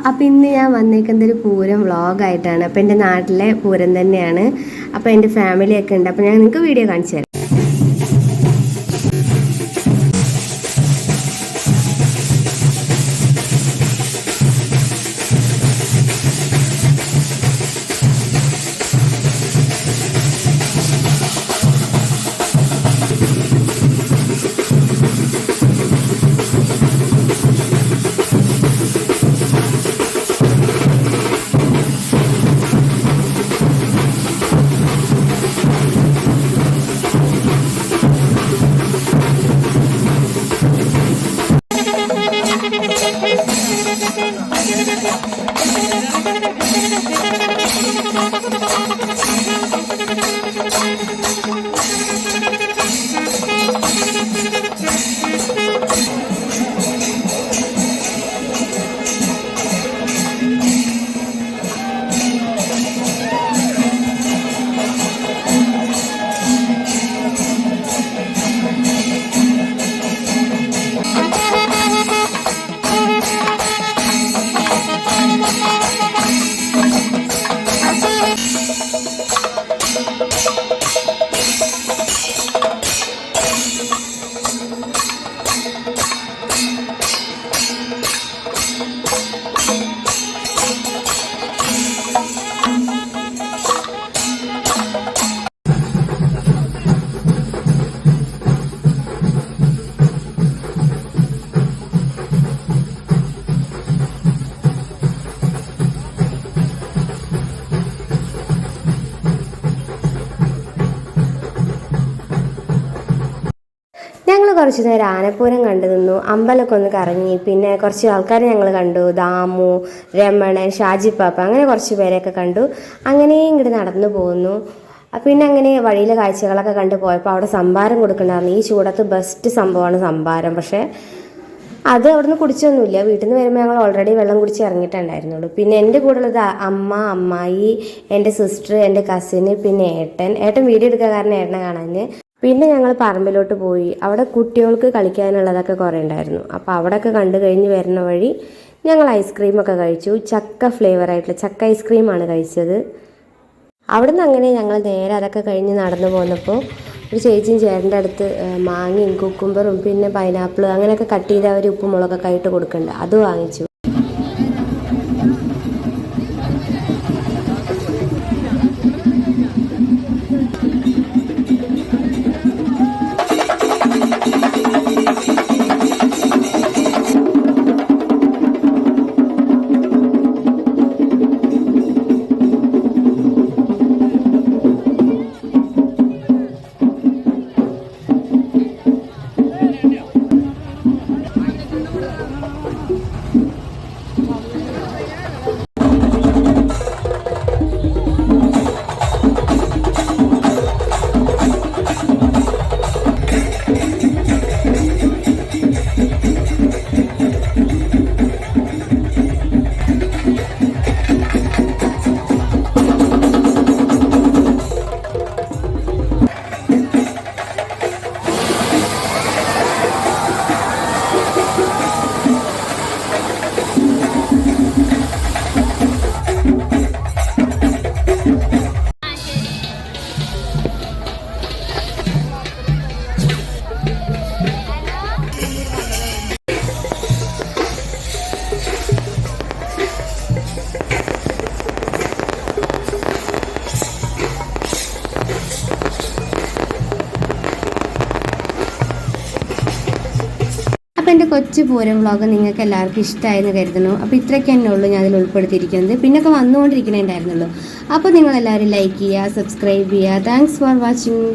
അപ്പോൾ ഇന്ന് ഞാൻ വന്നേക്കുന്നത് ഒരു പൂരം വ്ളോഗായിട്ടാണ്. അപ്പോൾ എൻ്റെ നാട്ടിലെ പൂരം തന്നെയാണ്. അപ്പോൾ എൻ്റെ ഫാമിലിയൊക്കെ ഉണ്ട്. അപ്പോൾ ഞാൻ നിങ്ങൾക്ക് വീഡിയോ കാണിച്ചു തരാം. ഞങ്ങൾ കുറച്ച് നേരം ആനപ്പൂരം കണ്ടു നിന്നു, അമ്പലമൊക്കെ ഒന്ന് കറങ്ങി. പിന്നെ കുറച്ച് ആൾക്കാരെ ഞങ്ങൾ കണ്ടു, ദാമു, രമണൻ, ഷാജിപ്പാപ്പ, അങ്ങനെ കുറച്ച് പേരെയൊക്കെ കണ്ടു. അങ്ങനെ ഇങ്ങോട്ട് നടന്നു പോകുന്നു. പിന്നെ അങ്ങനെ വഴിയിലെ കാഴ്ചകളൊക്കെ കണ്ടു പോയപ്പോൾ അവിടെ സംഭാരം കൊടുക്കണ്ടായിരുന്നു. ഈ ചൂടത്ത് ബെസ്റ്റ് സംഭവമാണ് സംഭാരം. പക്ഷേ അത് അവിടുന്ന് കുടിച്ചൊന്നുമില്ല. വീട്ടിൽ നിന്ന് വരുമ്പോൾ ഞങ്ങൾ ഓൾറെഡി വെള്ളം കുടിച്ച് ഇറങ്ങിയിട്ടുണ്ടായിരുന്നുള്ളൂ. പിന്നെ എൻ്റെ കൂടെ ഉള്ളത് അമ്മ, അമ്മായി, എൻ്റെ സിസ്റ്റർ, എൻ്റെ കസിന്, പിന്നെ ഏട്ടൻ വീഡിയോ എടുക്കുക കാരണം ഏട്ടനെ കാണാൻ. പിന്നെ ഞങ്ങൾ പറമ്പിലോട്ട് പോയി. അവിടെ കുട്ടികൾക്ക് കളിക്കാനുള്ളതൊക്കെ കുറേ ഉണ്ടായിരുന്നു. അപ്പോൾ അവിടെയൊക്കെ കണ്ടു കഴിഞ്ഞ് വരുന്ന വഴി ഞങ്ങൾ ഐസ്ക്രീമൊക്കെ കഴിച്ചു. ചക്ക ഫ്ലേവറായിട്ടുള്ള ചക്ക ഐസ്ക്രീമാണ് കഴിച്ചത്. അവിടുന്ന് അങ്ങനെ ഞങ്ങൾ നേരെ അതൊക്കെ കഴിഞ്ഞ് നടന്നു പോന്നപ്പോൾ ഒരു ചേച്ചിയും ചേട്ടൻ്റെ അടുത്ത് മാങ്ങയും കുക്കുംബറും പിന്നെ പൈനാപ്പിൾ അങ്ങനെയൊക്കെ കട്ട് ചെയ്ത് അവർ ഉപ്പും മുളകൊക്കെ ആയിട്ട് കൊടുക്കുന്നുണ്ട്. അത് വാങ്ങിച്ചു. അപ്പോൾ എൻ്റെ കൊച്ചു പൂരം വ്ളോഗ് നിങ്ങൾക്ക് എല്ലാവർക്കും ഇഷ്ടമായെന്ന് കരുതുന്നു. അപ്പോൾ ഇത്രയൊക്കെ തന്നെ ഉള്ളൂ ഞാൻ അതിൽ ഉൾപ്പെടുത്തിയിരിക്കുന്നത്. പിന്നൊക്കെ വന്നുകൊണ്ടിരിക്കണേ ഉണ്ടായിരുന്നുള്ളൂ. അപ്പോൾ നിങ്ങളെല്ലാവരും ലൈക്ക് ചെയ്യുക, സബ്സ്ക്രൈബ് ചെയ്യുക. Thanks for watching.